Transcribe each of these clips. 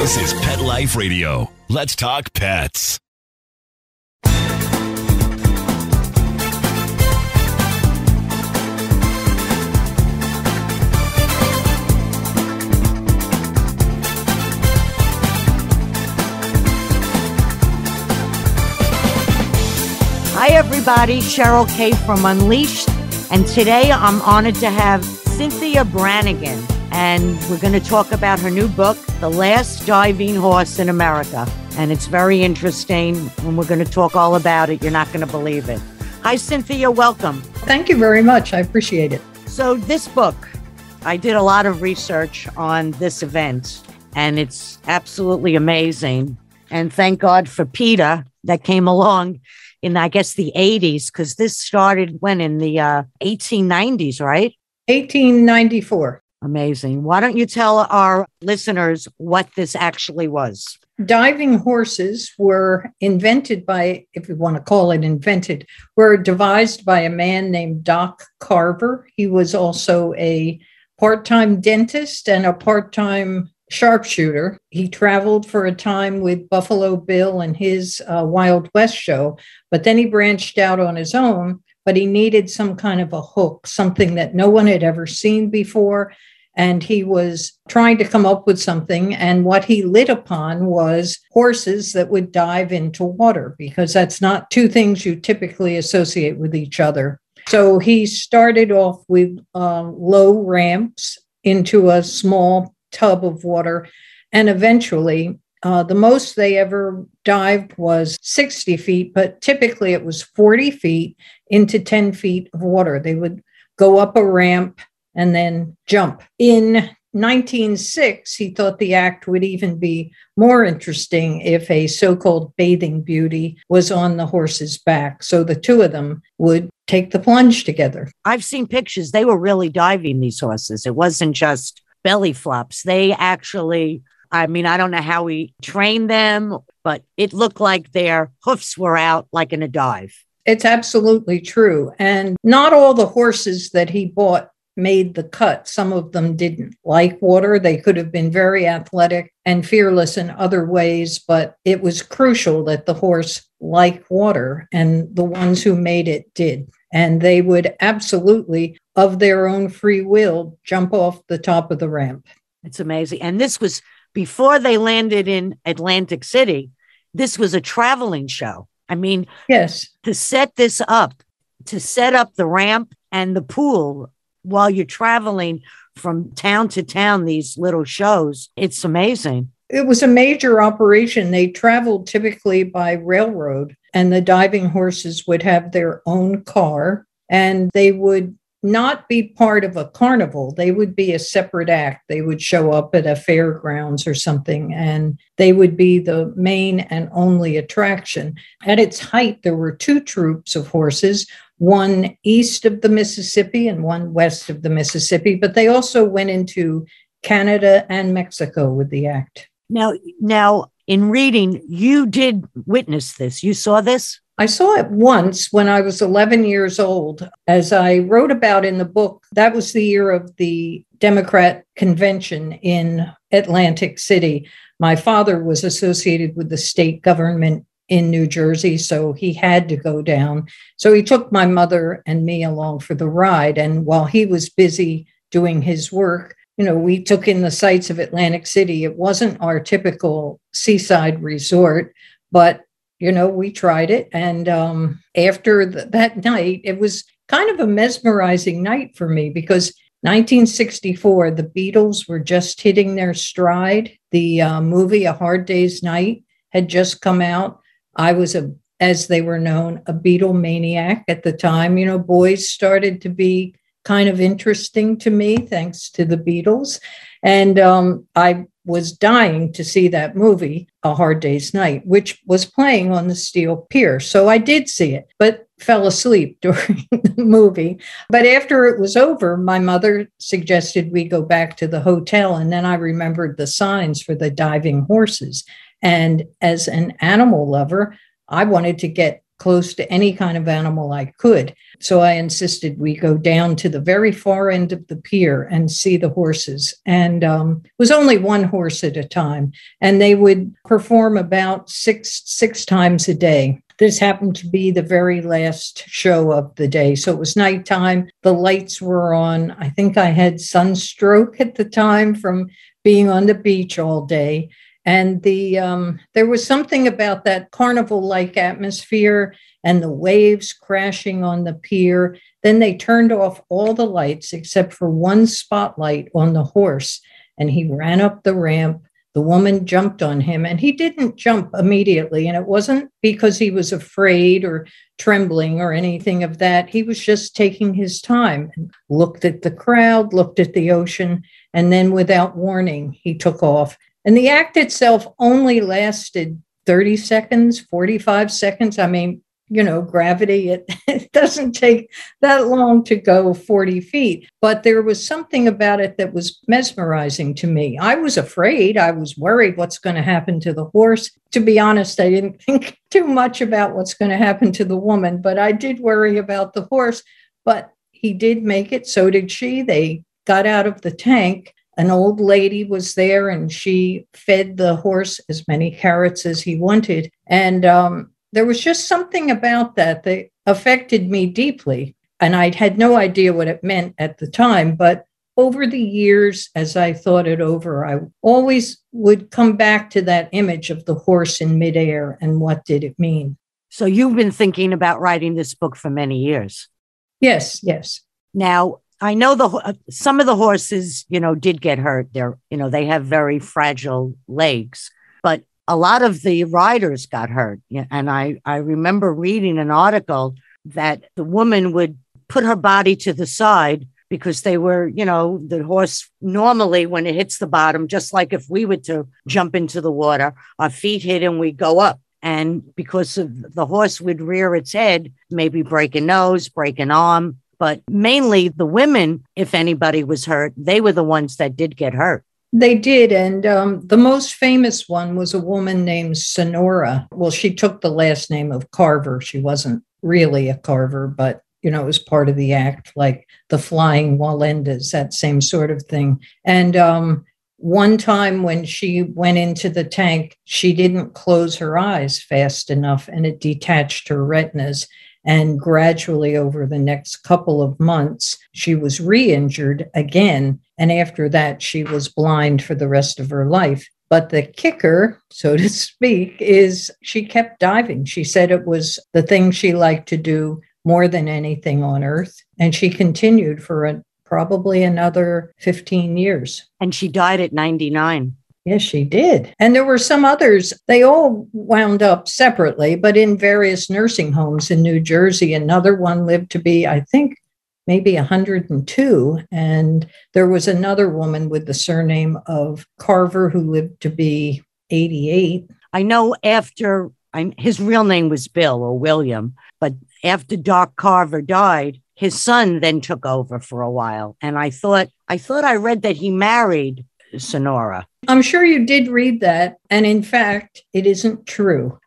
This is Pet Life Radio. Let's talk pets. Hi, everybody. Cheryl Kay from Unleashed. And today I'm honored to have Cynthia Branigan. And we're going to talk about her new book, The Last Diving Horse in America. And it's very interesting. And we're going to talk all about it. You're not going to believe it. Hi, Cynthia. Welcome. Thank you very much. I appreciate it. So this book, I did a lot of research on this event. And it's absolutely amazing. And thank God for PETA that came along in, I guess, the 80s, because this started when in the 1890s, right? 1894. Amazing. Why don't you tell our listeners what this actually was? Diving horses were invented by, if you want to call it invented, were devised by a man named Doc Carver. He was also a part-time dentist and a part-time sharpshooter. He traveled for a time with Buffalo Bill and his Wild West show, but then he branched out on his own, but he needed some kind of a hook, something that no one had ever seen before. And he was trying to come up with something. And what he lit upon was horses that would dive into water, because that's not two things you typically associate with each other. So he started off with low ramps into a small tub of water. And eventually, the most they ever dived was 60 feet, but typically it was 40 feet into 10 feet of water. They would go up a ramp and then jump. In 1906, he thought the act would even be more interesting if a so-called bathing beauty was on the horse's back. So the two of them would take the plunge together. I've seen pictures. They were really diving, these horses. It wasn't just belly flops. They actually, I mean, I don't know how he trained them, but it looked like their hoofs were out like in a dive. It's absolutely true. And not all the horses that he bought made the cut. Some of them didn't like water. They could have been very athletic and fearless in other ways, but it was crucial that the horse liked water, and the ones who made it did. And they would absolutely, of their own free will, jump off the top of the ramp. It's amazing. And this was before they landed in Atlantic City. This was a traveling show. I mean, yes, to set this up, to set up the ramp and the pool while you're traveling from town to town, these little shows, it's amazing. It was a major operation. They traveled typically by railroad, and the diving horses would have their own car, and they would not be part of a carnival. They would be a separate act. They would show up at a fairgrounds or something, and they would be the main and only attraction. At its height, there were two troops of horses, one east of the Mississippi and one west of the Mississippi, but they also went into Canada and Mexico with the act. Now, in reading, you did witness this. You saw this? I saw it once when I was 11 years old. As I wrote about in the book, that was the year of the Democrat convention in Atlantic City. My father was associated with the state government in New Jersey, so he had to go down. So he took my mother and me along for the ride. And while he was busy doing his work, we took in the sights of Atlantic City. It wasn't our typical seaside resort, but, we tried it. And after that night, it was kind of a mesmerizing night for me, because 1964, the Beatles were just hitting their stride. The movie A Hard Day's Night had just come out. I was, as they were known, a Beatle maniac at the time. Boys started to be kind of interesting to me, thanks to the Beatles. And I was dying to see that movie, A Hard Day's Night, which was playing on the Steel Pier. So I did see it, but fell asleep during the movie. But after it was over, my mother suggested we go back to the hotel. And then I remembered the signs for the diving horses. And as an animal lover, I wanted to get close to any kind of animal I could. So I insisted we go down to the very far end of the pier and see the horses. And it was only one horse at a time. And they would perform about six times a day. This happened to be the very last show of the day. So it was nighttime. The lights were on. I think I had sunstroke at the time from being on the beach all day. And there was something about that carnival-like atmosphere and the waves crashing on the pier. Then they turned off all the lights except for one spotlight on the horse. And he ran up the ramp. The woman jumped on him, and he didn't jump immediately. And it wasn't because he was afraid or trembling or anything of that. He was just taking his time and looked at the crowd, looked at the ocean, and then without warning, he took off. And the act itself only lasted 30 seconds, 45 seconds. I mean, gravity, it doesn't take that long to go 40 feet. But there was something about it that was mesmerizing to me. I was afraid. I was worried what's going to happen to the horse. To be honest, I didn't think too much about what's going to happen to the woman, but I did worry about the horse. But he did make it. So did she. They got out of the tank. An old lady was there, and she fed the horse as many carrots as he wanted. And there was just something about that affected me deeply. And I had no idea what it meant at the time. But over the years, as I thought it over, I always would come back to that image of the horse in midair and what did it mean. So you've been thinking about writing this book for many years. Yes. Now, I know some of the horses, did get hurt. They have very fragile legs, but a lot of the riders got hurt. And I remember reading an article that the woman would put her body to the side because they were, the horse normally when it hits the bottom, just like if we were to jump into the water, our feet hit and we go up. And because of the horse would rear its head, maybe break a nose, break an arm. But mainly the women, if anybody was hurt, they were the ones that did get hurt. They did. And the most famous one was a woman named Sonora. Well, she took the last name of Carver. She wasn't really a Carver, but, it was part of the act, like the flying Walendas, that same sort of thing. And one time when she went into the tank, she didn't close her eyes fast enough, and it detached her retinas. And gradually over the next couple of months, she was re-injured again. And after that, she was blind for the rest of her life. But the kicker, so to speak, is she kept diving. She said it was the thing she liked to do more than anything on earth. And she continued for probably another 15 years. And she died at 99. Yes, she did. And there were some others. They all wound up separately, but in various nursing homes in New Jersey. Another one lived to be, I think, maybe 102. And there was another woman with the surname of Carver who lived to be 88. I know his real name was Bill or William, but after Doc Carver died, his son then took over for a while. And I thought I read that he married Sonora. I'm sure you did read that. And in fact, it isn't true.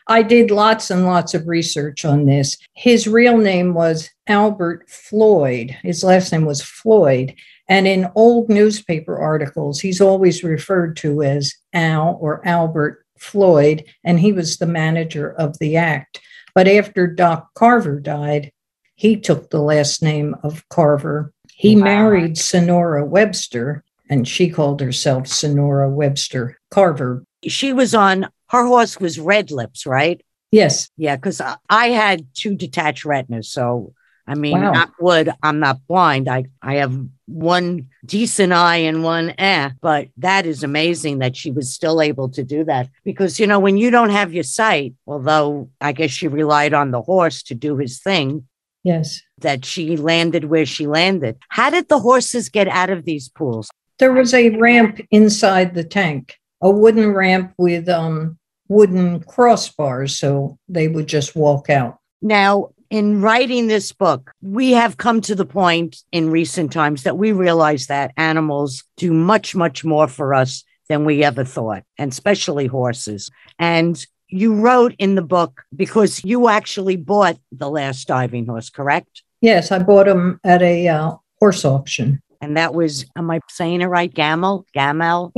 I did lots and lots of research on this. His real name was Albert Floyd. His last name was Floyd. And in old newspaper articles, he's always referred to as Al or Albert Floyd. And he was the manager of the act. But after Doc Carver died, he took the last name of Carver. He married Sonora Webster, and she called herself Sonora Webster Carver. Her horse was Red Lips, right? Yes. Yeah, because I had 2 detached retinas. So, Wow. Knock wood, I'm not blind. I have one decent eye and one but that is amazing that she was still able to do that. Because, when you don't have your sight, although I guess she relied on the horse to do his thing. Yes. That she landed where she landed. How did the horses get out of these pools? There was a ramp inside the tank, a wooden ramp with wooden crossbars, so they would just walk out. Now, in writing this book, we have come to the point in recent times that we realize that animals do much, much more for us than we ever thought, and especially horses. And you wrote in the book because you actually bought the last diving horse, correct? Yes, I bought him at a horse auction. And that was, am I saying it right? Gamal? Gamal.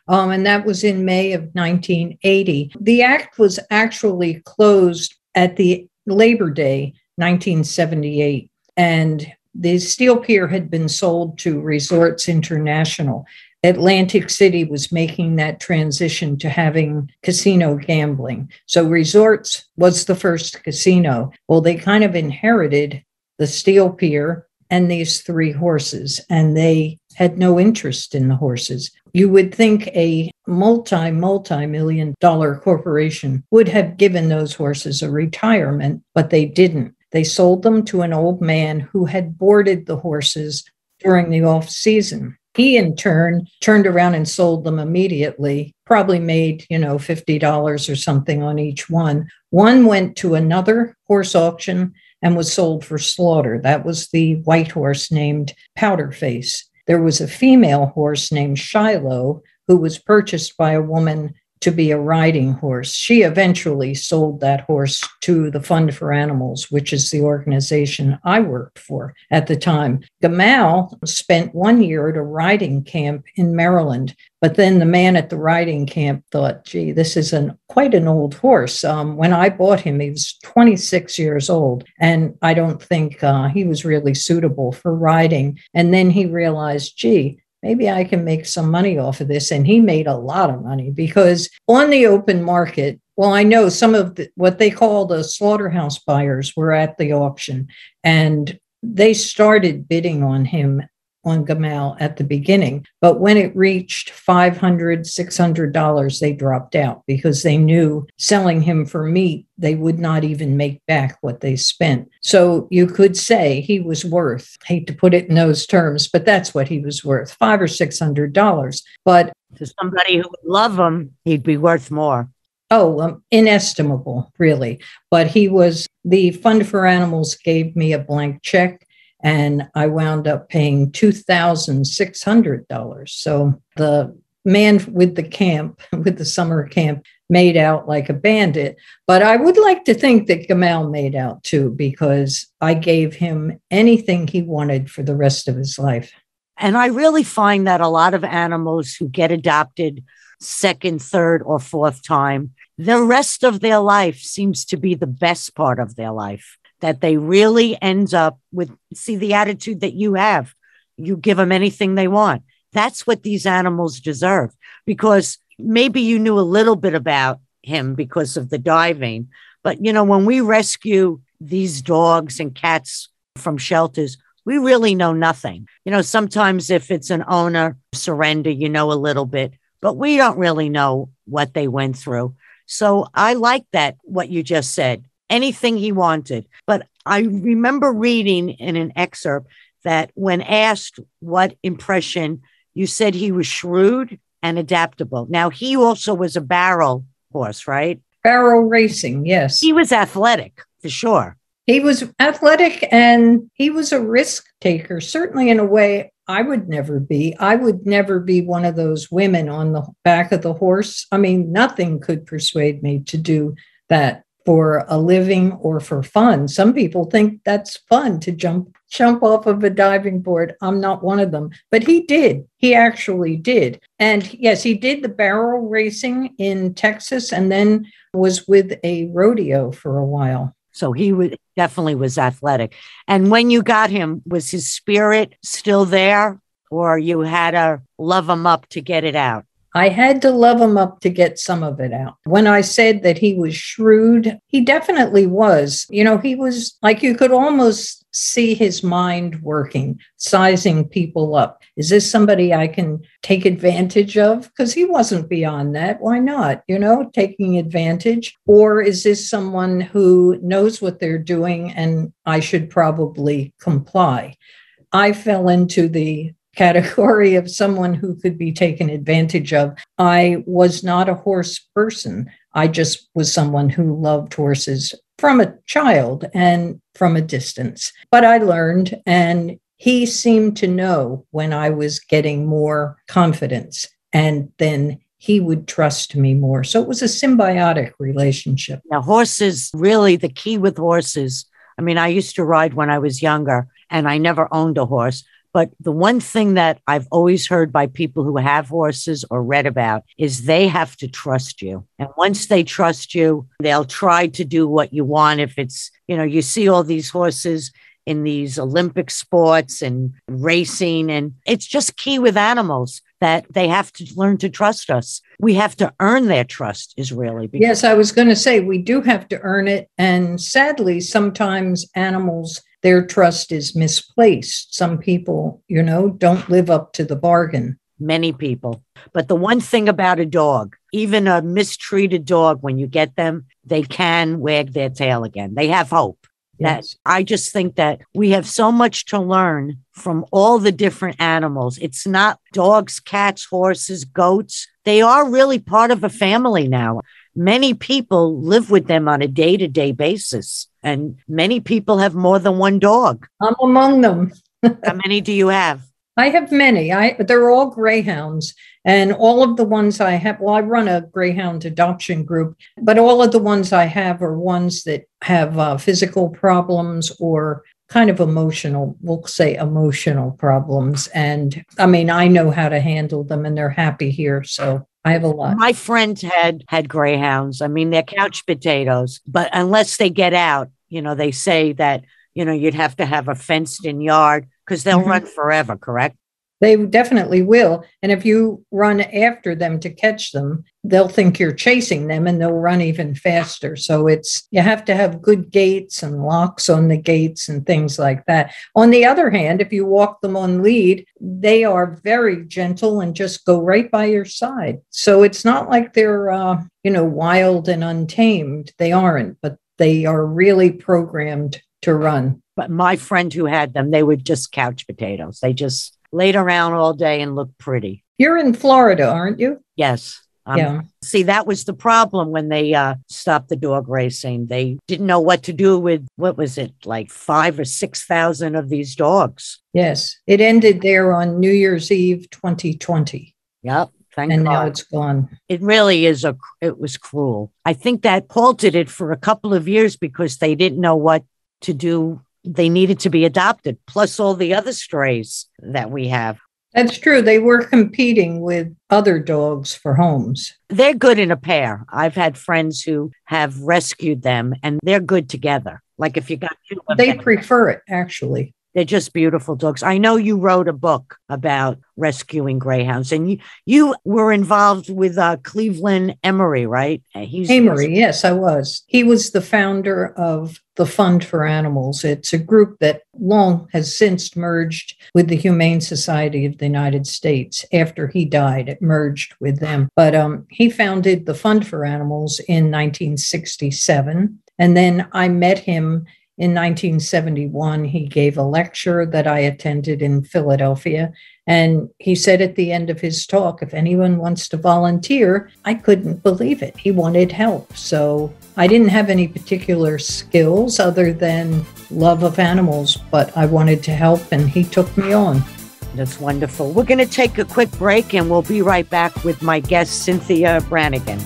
And that was in May of 1980. The act was actually closed at the Labor Day, 1978. And the steel pier had been sold to Resorts International. Atlantic City was making that transition to having casino gambling. So Resorts was the first casino. Well, they kind of inherited the steel pier and these three horses, and they had no interest in the horses. You would think a multi-million-dollar corporation would have given those horses a retirement, but they didn't. They sold them to an old man who had boarded the horses during the off season. He, in turn, turned around and sold them immediately, probably made, $50 or something on each one. One went to another horse auction and was sold for slaughter. That was the white horse named Powderface. There was a female horse named Shiloh who was purchased by a woman to be a riding horse. She eventually sold that horse to the Fund for Animals, which is the organization I worked for at the time. Gamal spent 1 year at a riding camp in Maryland, but then the man at the riding camp thought, gee, this is quite an old horse. When I bought him, he was 26 years old, and I don't think he was really suitable for riding. And then he realized, gee, maybe I can make some money off of this. And he made a lot of money because on the open market, well, I know some of what they call the slaughterhouse buyers were at the auction, and they started bidding on him, on Gamal, at the beginning. But when it reached $500, $600, they dropped out because they knew selling him for meat, they would not even make back what they spent. So you could say he was worth, hate to put it in those terms, but that's what he was worth, $500 or $600. But to somebody who would love him, he'd be worth more. Inestimable, really. But the Fund for Animals gave me a blank check, and I wound up paying $2,600. So the man with the summer camp, made out like a bandit. But I would like to think that Gamal made out too, because I gave him anything he wanted for the rest of his life. And I really find that a lot of animals who get adopted second, third, or fourth time, the rest of their life seems to be the best part of their life. That they really end up with, see, the attitude that you have. You give them anything they want. That's what these animals deserve, because maybe you knew a little bit about him because of the diving. But, when we rescue these dogs and cats from shelters, we really know nothing. Sometimes if it's an owner surrender, a little bit, but we don't really know what they went through. So I like that, what you just said. Anything he wanted. But I remember reading in an excerpt that when asked what impression, you said he was shrewd and adaptable. Now, he also was a barrel horse, right? Barrel racing, yes. He was athletic, for sure. He was athletic, and he was a risk taker, certainly in a way I would never be. I would never be one of those women on the back of the horse. I mean, nothing could persuade me to do that for a living or for fun. Some people think that's fun to jump off of a diving board. I'm not one of them, but he did. He actually did. And yes, he did the barrel racing in Texas and then was with a rodeo for a while. So he definitely was athletic. And when you got him, was his spirit still there, or you had to love him up to get it out? I had to love him up to get some of it out. When I said that he was shrewd, he definitely was. He was like, you could almost see his mind working, sizing people up. Is this somebody I can take advantage of? Because he wasn't beyond that. Why not? Taking advantage. Or is this someone who knows what they're doing and I should probably comply? I fell into the category of someone who could be taken advantage of. I was not a horse person. I just was someone who loved horses from a child and from a distance. But I learned, and he seemed to know when I was getting more confidence. And then he would trust me more. So it was a symbiotic relationship. Now, horses, really the key with horses. I mean, I used to ride when I was younger and I never owned a horse. But the one thing that I've always heard by people who have horses or read about is they have to trust you. And once they trust you, they'll try to do what you want. If it's, you see all these horses in these Olympic sports and racing, and it's just key with animals that they have to learn to trust us. We have to earn their trust is really. Yes, I was going to say we do have to earn it. And sadly, sometimes animals, their trust is misplaced. Some people, don't live up to the bargain. Many people. But the one thing about a dog, even a mistreated dog, when you get them, they can wag their tail again. They have hope. Yes. I just think that we have so much to learn from all the different animals. It's not dogs, cats, horses, goats. They are really part of a family now. Many people live with them on a day-to-day basis, and many people have more than one dog. I'm among them. How many do you have? I have many. They're all greyhounds, and all of the ones I have, I run a greyhound adoption group, but all of the ones I have are ones that have physical problems or kind of emotional problems. And I mean, I know how to handle them and they're happy here. So I have a lot. My friend had greyhounds. I mean, they're couch potatoes, but unless they get out, they say that, you'd have to have a fenced in yard because they'll run forever, correct? They definitely will. And if you run after them to catch them, they'll think you're chasing them and they'll run even faster. So you have to have good gates and locks on the gates and things like that. On the other hand, if you walk them on lead, they are very gentle and just go right by your side. So it's not like they're, wild and untamed. They aren't, but they are really programmed to run. But my friend who had them, they were just couch potatoes. They just laid around all day and looked pretty. You're in Florida, aren't you? Yes. Yeah. See, that was the problem when they stopped the dog racing. They didn't know what to do with, what was it, like 5,000 or 6,000 of these dogs. Yes. It ended there on New Year's Eve, 2020. Yep. Thank God. Now it's gone. It really is it was cruel. I think that halted it for a couple of years because they didn't know what to do. They needed to be adopted, plus all the other strays that we have. That's true. They were competing with other dogs for homes. They're good in a pair. I've had friends who have rescued them and they're good together. Like if you got two of They them, prefer it, actually. They're just beautiful dogs. I know you wrote a book about rescuing greyhounds, and you were involved with Cleveland Emery, right? Emery, yes, I was. He was the founder of the Fund for Animals. It's a group that has since merged with the Humane Society of the United States. After he died, it merged with them. But he founded the Fund for Animals in 1967, and then I met him in 1971. He gave a lecture that I attended in Philadelphia. And he said at the end of his talk, if anyone wants to volunteer, I couldn't believe it. He wanted help. So I didn't have any particular skills other than love of animals, but I wanted to help and he took me on. That's wonderful. We're going to take a quick break and we'll be right back with my guest, Cynthia Branigan.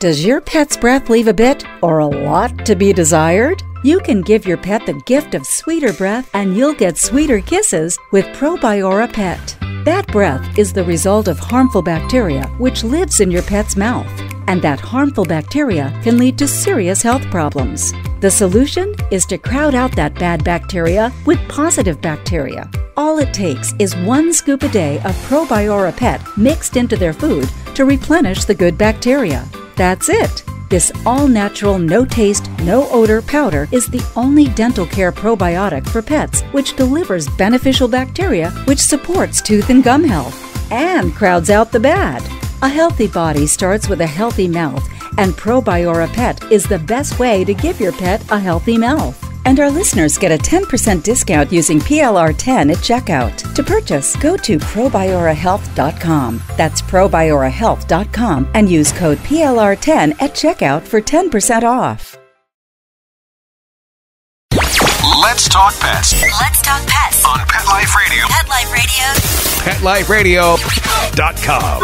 Does your pet's breath leave a bit or a lot to be desired? You can give your pet the gift of sweeter breath and you'll get sweeter kisses with Probiora Pet. Bad breath is the result of harmful bacteria which lives in your pet's mouth. And that harmful bacteria can lead to serious health problems. The solution is to crowd out that bad bacteria with positive bacteria. All it takes is 1 scoop a day of Probiora Pet mixed into their food to replenish the good bacteria. That's it. This all-natural, no-taste, no-odor powder is the only dental care probiotic for pets which delivers beneficial bacteria which supports tooth and gum health and crowds out the bad. A healthy body starts with a healthy mouth, and Probiora Pet is the best way to give your pet a healthy mouth. And our listeners get a 10% discount using PLR10 at checkout. To purchase, go to probiorahealth.com. That's probiorahealth.com and use code PLR10 at checkout for 10% off. Let's talk pets. Let's talk pets On Pet Life Radio. Pet Life Radio. PetLifeRadio.com.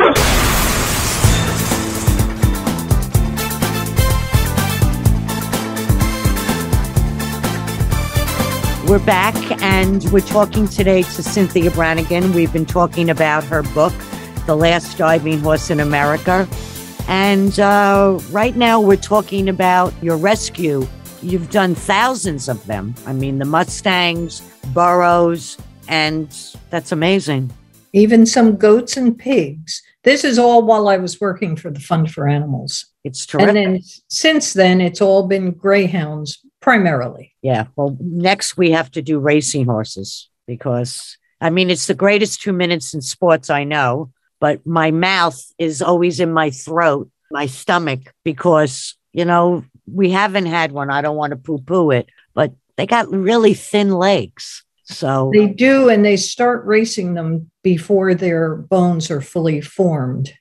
We're back, and we're talking today to Cynthia Branigan. We've been talking about her book, The Last Diving Horse in America. And right now we're talking about your rescue. You've done thousands of them. I mean, the Mustangs, burros, and that's amazing. Even some goats and pigs. This is all while I was working for the Fund for Animals. It's terrific. And then since then, it's all been greyhounds primarily. Yeah. Well, next we have to do racing horses because, I mean, it's the greatest 2 minutes in sports I know, but my mouth is always in my throat, my stomach, because, you know, we haven't had one. I don't want to poo-poo it, but they got really thin legs. So they do, and they start racing them before their bones are fully formed.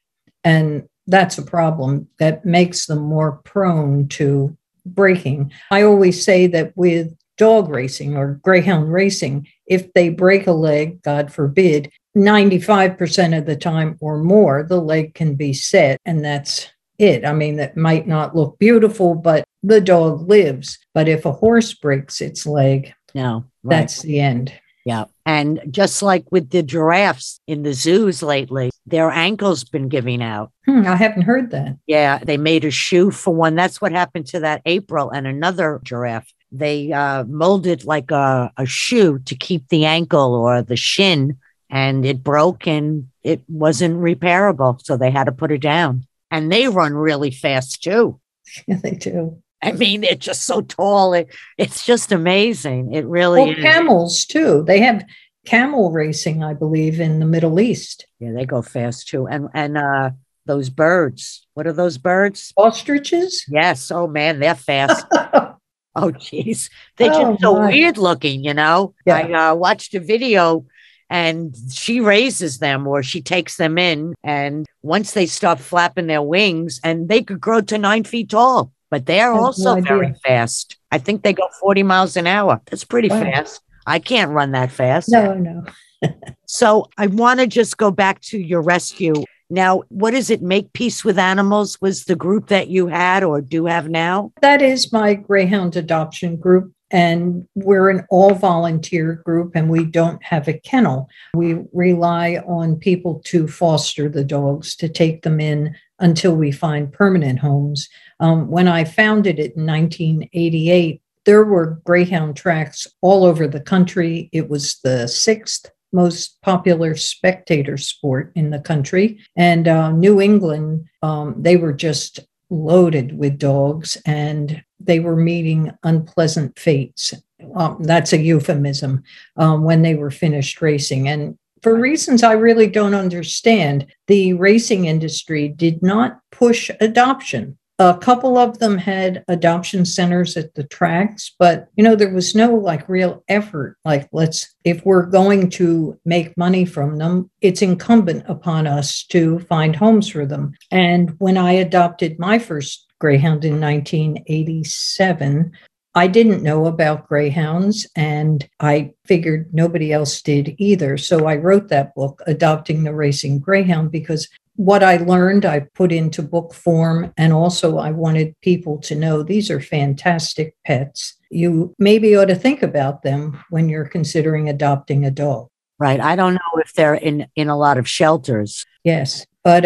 And that's a problem that makes them more prone to breaking. I always say that with dog racing or greyhound racing, if they break a leg, God forbid, 95% of the time or more, the leg can be set, and that's it. I mean, that might not look beautiful, but the dog lives. But if a horse breaks its leg, no, right. That's the end. Yeah. And just like with the giraffes in the zoos lately, their ankles been giving out. I haven't heard that. Yeah. They made a shoe for one. That's what happened to that April and another giraffe. They molded like a shoe to keep the ankle or the shin, and it broke and it wasn't repairable. So they had to put it down. And they run really fast too. Yeah, they do. I mean, they're just so tall. It's just amazing. It really is. Camels, too. They have camel racing, I believe, in the Middle East. Yeah, they go fast, too. And those birds. What are those birds? Ostriches? Yes. Oh, man, they're fast. Oh, geez. They're just so weird looking, you know? Yeah. I watched a video, and she raises them or she takes them in. And once they start flapping their wings, and they could grow to 9 feet tall. But they're also very fast. I think they go 40 miles an hour. That's pretty fast. I can't run that fast. No. So I want to just go back to your rescue. Now, what is it? Make Peace with Animals was the group that you had or do have now? That is my greyhound adoption group. And we're an all-volunteer group, and we don't have a kennel. We rely on people to foster the dogs, to take them in until we find permanent homes. When I founded it in 1988, there were greyhound tracks all over the country. It was the 6th most popular spectator sport in the country. And New England, they were just loaded with dogs, and they were meeting unpleasant fates. That's a euphemism, when they were finished racing. And for reasons I really don't understand, the racing industry did not push adoption. A couple of them had adoption centers at the tracks, but, you know, there was no like real effort. Like, if we're going to make money from them, it's incumbent upon us to find homes for them. And when I adopted my first greyhound in 1987, I didn't know about greyhounds, and I figured nobody else did either. So I wrote that book, Adopting the Racing Greyhound, because what I learned, I put into book form. And also I wanted people to know these are fantastic pets. You maybe ought to think about them when you're considering adopting a dog. Right. I don't know if they're in a lot of shelters. Yes. But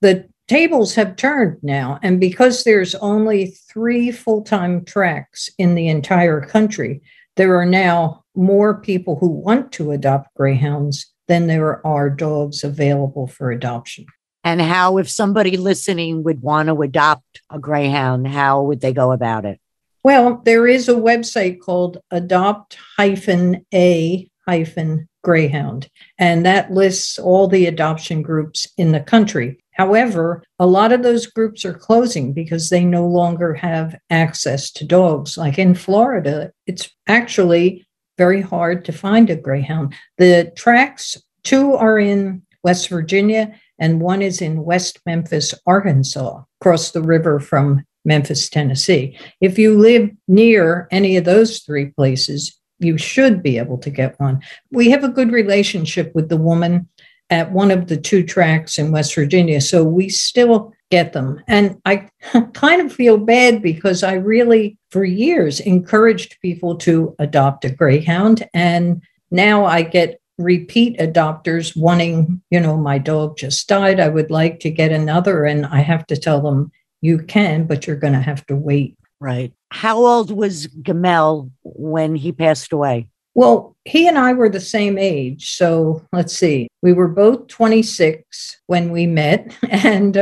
the tables have turned now. And because there's only 3 full-time tracks in the entire country, there are now more people who want to adopt greyhounds than there are dogs available for adoption. And how, if somebody listening would want to adopt a greyhound, how would they go about it? Well, there is a website called adopt-a-greyhound, and that lists all the adoption groups in the country. However, a lot of those groups are closing because they no longer have access to dogs. Like in Florida, it's actually very hard to find a greyhound. The tracks, 2 are in West Virginia, and 1 is in West Memphis, Arkansas, across the river from Memphis, Tennessee. If you live near any of those 3 places, you should be able to get one. We have a good relationship with the woman at one of the 2 tracks in West Virginia. So we still get them. And I kind of feel bad because I really, for years, encouraged people to adopt a greyhound. And now I get repeat adopters wanting, my dog just died. I would like to get another. And I have to tell them, you can, but you're going to have to wait. Right. How old was Gamal when he passed away? Well, he and I were the same age. So let's see. We were both 26 when we met, and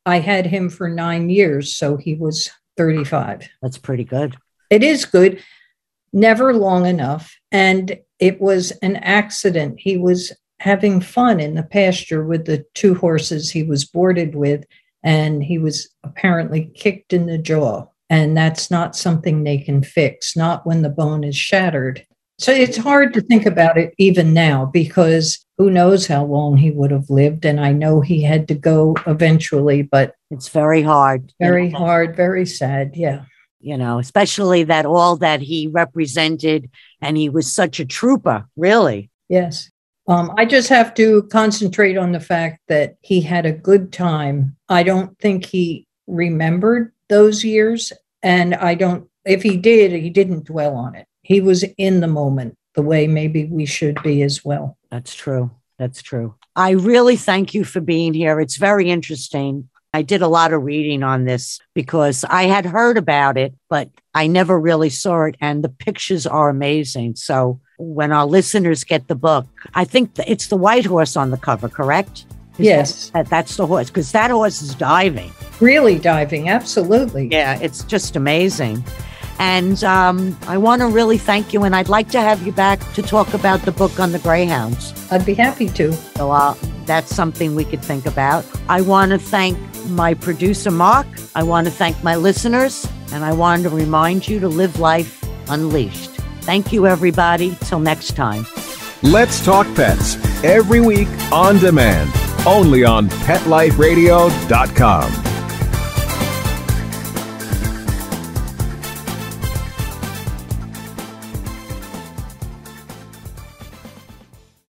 I had him for 9 years. So he was 35. That's pretty good. It is good. Never long enough. And it was an accident. He was having fun in the pasture with the 2 horses he was boarded with, and he was apparently kicked in the jaw. And that's not something they can fix, not when the bone is shattered. So it's hard to think about it even now, because who knows how long he would have lived. And I know he had to go eventually, but it's very hard. Very hard, very sad. Yeah. Especially that all that he represented, and he was such a trooper, really. Yes. I just have to concentrate on the fact that he had a good time. I don't think he remembered those years. And if he did, he didn't dwell on it. He was in the moment the way maybe we should be as well. That's true. That's true. I really thank you for being here. It's very interesting. I did a lot of reading on this because I had heard about it, but I never really saw it. And the pictures are amazing. So when our listeners get the book, I think it's the white horse on the cover, correct? Yes. That's the horse, because that horse is diving. Really diving. Absolutely. Yeah, it's just amazing. And I want to really thank you. And I'd like to have you back to talk about the book on the greyhounds. I'd be happy to. So that's something we could think about. I want to thank my producer, Mark. I want to thank my listeners. And I want to remind you to live life unleashed. Thank you, everybody. Till next time. Let's Talk Pets, every week on demand, only on PetLifeRadio.com.